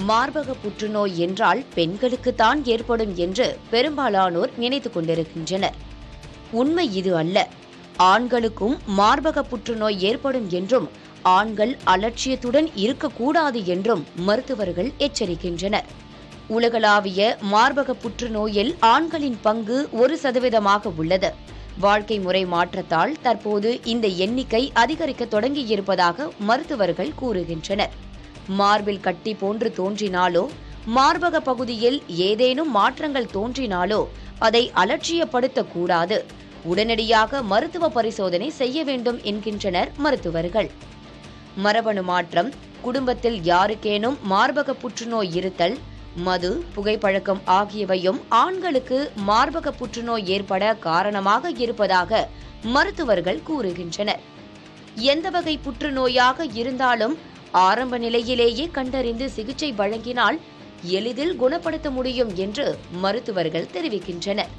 மார்பக புற்றுநோய் என்றால் பெண்களுக்குத்தான் ஏற்படும் என்று பெரும்பாலானோர் நினைத்துக் கொண்டிருக்கின்றனர். உண்மை இது அல்ல. ஆண்களுக்கும் மார்பக புற்றுநோய் ஏற்படும் என்றும் ஆண்கள் அலட்சியத்துடன் இருக்கக்கூடாது என்றும் மருத்துவர்கள் எச்சரிக்கின்றனர். உலகளாவிய மார்பக புற்றுநோயில் ஆண்களின் பங்கு 1% உள்ளது. வாழ்க்கை முறை மாற்றத்தால் தற்போது இந்த எண்ணிக்கை அதிகரிக்க தொடங்கியிருப்பதாக மருத்துவர்கள் கூறுகின்றனர். மார்பில் கட்டி போன்று தோன்றினாலோ மார்பக பகுதியில் ஏதேனும் மாற்றங்கள் தோன்றினாலோ அதை அலட்சியப்படுத்தக்கூடாது. உடனடியாக மருத்துவ பரிசோதனை செய்ய வேண்டும் என்கின்றனர் மருத்துவர்கள். மரபணு மாற்றம், குடும்பத்தில் யாருக்கேனும் மார்பக புற்றுநோய் இருத்தல், மது, புகைப்பழக்கம் ஆகியவையும் ஆண்களுக்கு மார்பக புற்றுநோய் ஏற்பட காரணமாக இருப்பதாக மருத்துவர்கள் கூறுகின்றனர். எந்த வகை புற்றுநோயாக இருந்தாலும் ஆரம்ப நிலையிலேயே கண்டறிந்து சிகிச்சை வழங்கினால் எளிதில் குணப்படுத்த முடியும் என்று மருத்துவர்கள் தெரிவிக்கின்றனர்.